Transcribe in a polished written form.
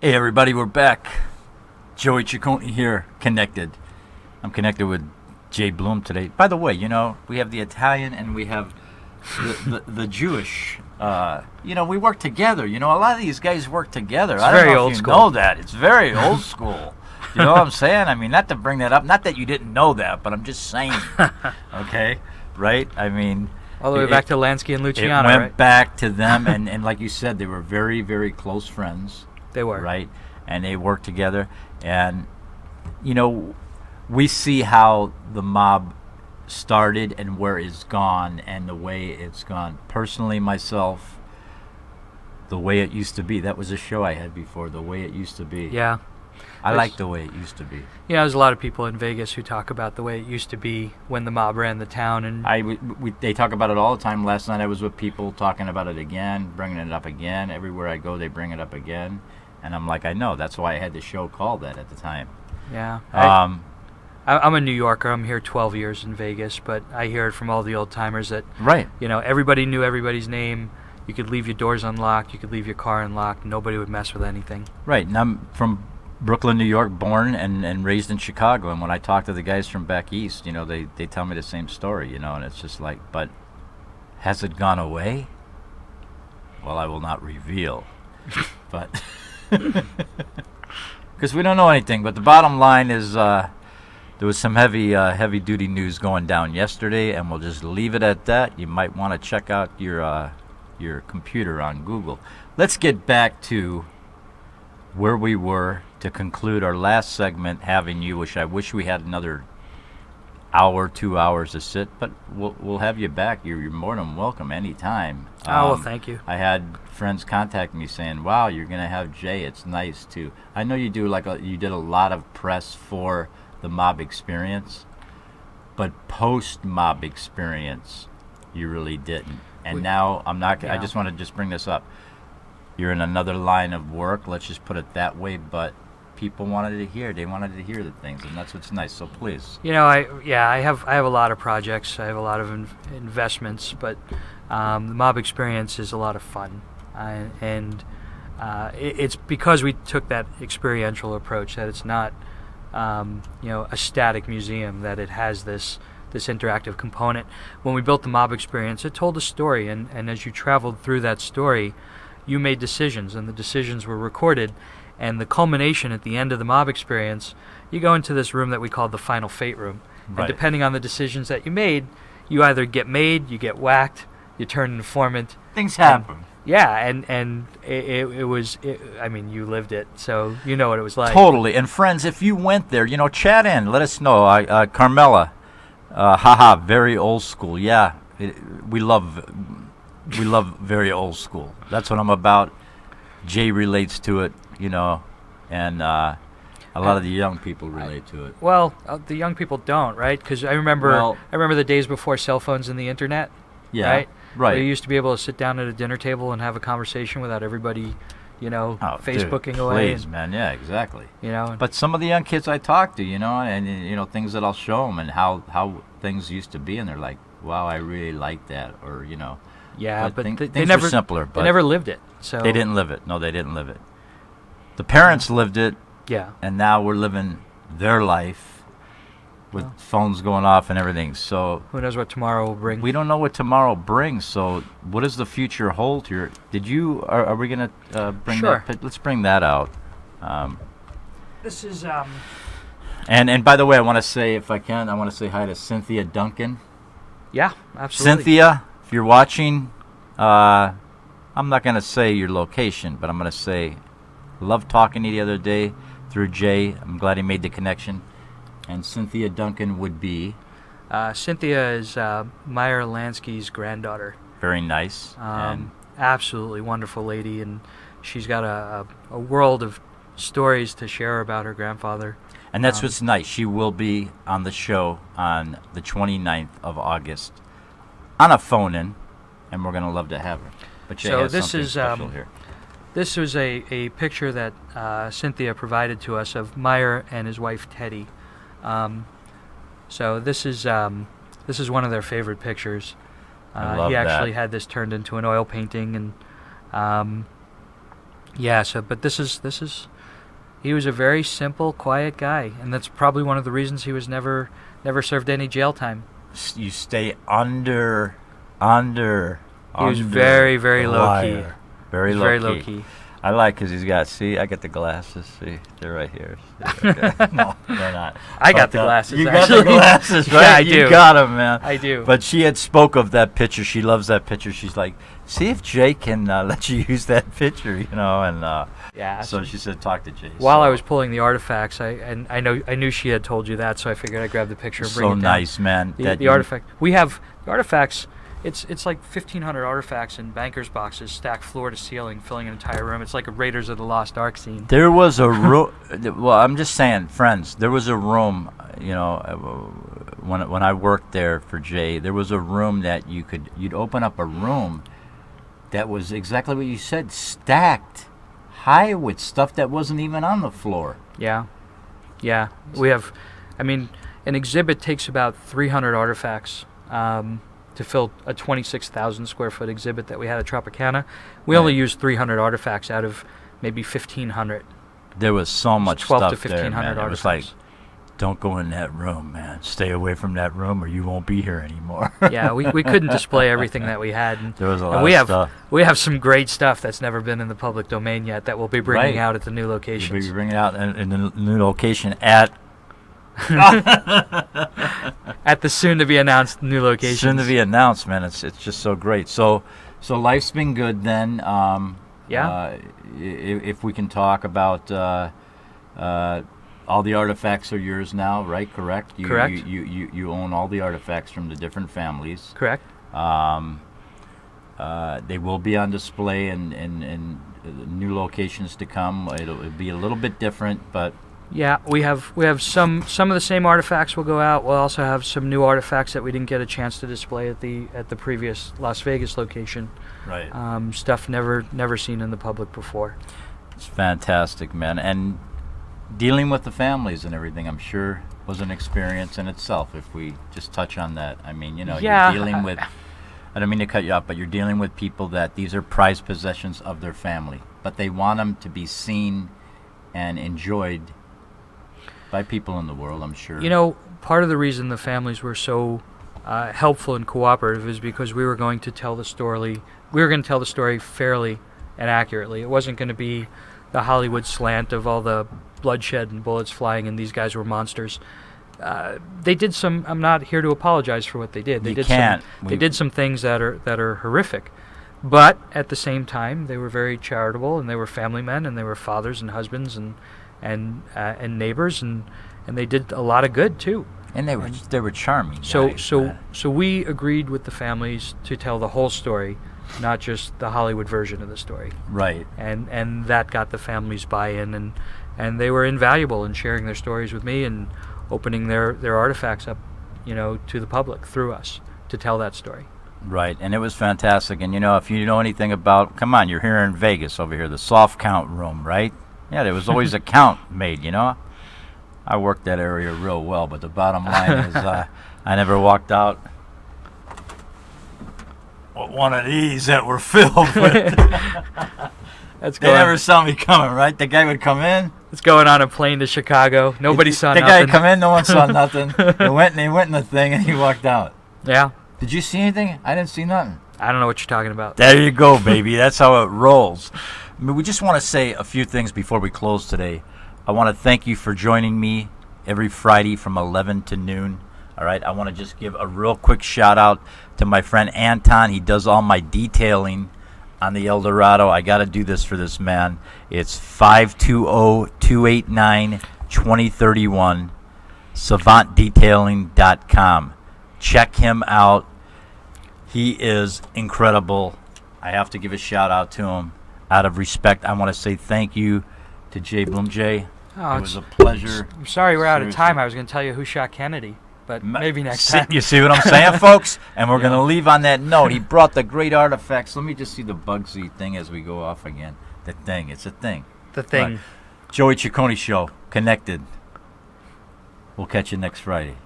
Hey everybody, we're back. Joey Ciccone here, connected. I'm connected with Jay Bloom today. By the way, we have the Italian and we have the Jewish. We work together. A lot of these guys work together. It's I don't very know old if you school. know that. It's very old school. You know what I'm saying? I mean, not to bring that up. Not that you didn't know that, but I'm just saying. Okay? Right? I mean... All the way back to Lansky and Luciano, It went right? back to them, and like you said, they were very, very close friends. They were. Right? And they worked together. And, we see how the mob started and where it's gone and the way it's gone. Personally, myself, the way it used to be. That was a show I had before, The Way It Used to Be. Yeah. I like The Way It Used to Be. There's a lot of people in Vegas who talk about the way it used to be when the mob ran the town. And They talk about it all the time. Last night I was with people talking about it again, bringing it up again. Everywhere I go, they bring it up again. And I'm like, I know. That's why I had the show called that at the time. Yeah. I'm a New Yorker. I'm here 12 years in Vegas, but I hear it from all the old timers that right. Everybody knew everybody's name. You could leave your doors unlocked. You could leave your car unlocked. Nobody would mess with anything. Right. And I'm from Brooklyn, New York, born and raised in Chicago. And when I talk to the guys from back east, they tell me the same story, and it's just like, but has it gone away? Well, I will not reveal. But because we don't know anything. But the bottom line is there was some heavy duty news going down yesterday, and we'll just leave it at that. You might want to check out your computer on Google. Let's get back to where we were to conclude our last segment, having you, which I wish we had another hour, 2 hours to sit, but we'll have you back. You're more than welcome anytime. Well, thank you. I had friends contact me saying, "Wow, you're gonna have Jay. It's nice too." I know you do. You did a lot of press for the mob experience, but post mob experience, you really didn't. And now I'm not. Yeah. I just want to just bring this up. You're in another line of work. Let's just put it that way. But people wanted to hear. They wanted to hear the things, and that's what's nice. So please. I have a lot of projects. I have a lot of investments, but the mob experience is a lot of fun, and it's because we took that experiential approach that it's not a static museum, that it has this interactive component. When we built the mob experience, it told a story, and as you traveled through that story, you made decisions, and the decisions were recorded. And the culmination at the end of the mob experience, you go into this room that we called the Final Fate Room. Right. And depending on the decisions that you made, you either get made, you get whacked, you turn informant. Things happen. And it was, you lived it, so you know what it was like. Totally. And friends, if you went there, chat in, let us know. Carmela, very old school. Yeah, we love very old school. That's what I'm about. Jay relates to it, and a lot of the young people relate to it. Well, the young people don't, right? Because I remember the days before cell phones and the internet. Yeah, right. Right. Where you used to be able to sit down at a dinner table and have a conversation without everybody, Facebooking away. Please, man. Yeah, exactly. And but some of the young kids I talk to, and things that I'll show them and how things used to be, and they're like, "Wow, I really like that," or Yeah, but things they never were simpler. But they never lived it. So they didn't live it. No, they didn't live it. The parents lived it. Yeah. And now we're living their life with phones going off and everything. So who knows what tomorrow will bring? We don't know what tomorrow brings. So what does the future hold here? Are we going to bring Sure. that? Let's bring that out. This is And by the way, I want to say, if I can, I want to say hi to Cynthia Duncan. Yeah, absolutely. Cynthia, if you're watching, I'm not going to say your location, but I'm going to say, love talking to you the other day through Jay. I'm glad he made the connection. And Cynthia Duncan would be? Cynthia is Meyer Lansky's granddaughter. Very nice. Absolutely wonderful lady, and she's got a world of stories to share about her grandfather. And that's what's nice. She will be on the show on the 29th of August on a phone-in, and we're going to love to have her. But Jay has something special here. This was a picture that Cynthia provided to us of Meyer and his wife Teddy. So this is one of their favorite pictures. I love he actually that. had this turned into an oil painting, and Yeah. So, but this is. He was a very simple, quiet guy, and that's probably one of the reasons he was never served any jail time. You stay under. He was very, very low key. Very low key. I like because he's got. See, I got the glasses. See, they're right here. See, okay. No, they're not. I got the glasses. You actually. got the glasses, right? Yeah, I You do. got them, man. I do. But she had spoke of that picture. She loves that picture. She's like, see if Jay can let you use that picture, and Yeah. so she said, talk to Jay. While so, I was pulling the artifacts, I knew she had told you that, so I figured I'd grab the picture and bring so it down. nice, man. The artifact. We have the artifacts. It's like 1,500 artifacts in bankers boxes stacked floor to ceiling, filling an entire room. It's like a Raiders of the Lost Ark scene. There was a room. Well, I'm just saying, friends. There was a room. When I worked there for Jay, there was a room that you'd open up a room that was exactly what you said, stacked high with stuff that wasn't even on the floor. Yeah. We have. I mean, an exhibit takes about 300 artifacts. To fill a 26,000 square foot exhibit that we had at Tropicana. We only used 300 artifacts out of maybe 1,500. There was so much 12 stuff to 1,500 there, man. It was artifacts. like, don't go in that room, man. Stay away from that room or you won't be here anymore. Yeah, we couldn't display everything that we had. And, there was a lot and we of have, stuff. We have some great stuff that's never been in the public domain yet that we'll be bringing Right. out at the new We'll locations. be bringing it out in the new location at At the soon-to-be-announced new locations. soon to be announced, man. It's just so great. So life's been good then. Yeah. If we can talk about all the artifacts are yours now, right? Correct. Correct. You own all the artifacts from the different families. Correct. They will be on display in new locations to come. It'll be a little bit different, but. Yeah, we have some of the same artifacts will go out. We'll also have some new artifacts that we didn't get a chance to display at the previous Las Vegas location. Right. Stuff never seen in the public before. It's fantastic, man. And dealing with the families and everything, I'm sure, was an experience in itself. If we just touch on that, I mean, Yeah, you're dealing with. I don't mean to cut you off, but you're dealing with people that these are prized possessions of their family, but they want them to be seen and enjoyed by people in the world, I'm sure. Part of the reason the families were so helpful and cooperative is because we were going to tell the story. We were going to tell the story fairly and accurately. It wasn't going to be the Hollywood slant of all the bloodshed and bullets flying and these guys were monsters. They did some. I'm not here to apologize for what they did. They did some things that are horrific, but at the same time, they were very charitable and they were family men and they were fathers and husbands and neighbors and they did a lot of good too. And they were charming. So we agreed with the families to tell the whole story, not just the Hollywood version of the story. Right. And that got the families buy-in and they were invaluable in sharing their stories with me and opening their artifacts up, to the public through us to tell that story. Right, and it was fantastic. And if you know anything about, come on, you're here in Vegas over here, the soft count room, right? Yeah, there was always a count made, I worked that area real well, but the bottom line is I never walked out with one of these that were filled with. They never saw me coming, right? The guy would come in. It's going on a plane to Chicago. Nobody saw nothing. The guy would come in, no one saw nothing. He went in the thing and he walked out. Yeah. Did you see anything? I didn't see nothing. I don't know what you're talking about. There you go, baby. That's how it rolls. I mean, we just want to say a few things before we close today. I want to thank you for joining me every Friday from 11 to noon. All right. I want to just give a real quick shout out to my friend Anton. He does all my detailing on the Eldorado. I got to do this for this man. It's 520-289-2031, savantdetailing.com. Check him out. He is incredible. I have to give a shout out to him. Out of respect, I want to say thank you to Jay Bloom. Jay, it was a pleasure. I'm sorry we're out of time. I was going to tell you who shot Kennedy, but maybe next time. You see what I'm saying, folks? And we're going to leave on that note. He brought the great artifacts. Let me just see the Bugsy thing as we go off again. The thing. It's a thing. The thing. Right. Joey Ciccone Show. Connected. We'll catch you next Friday.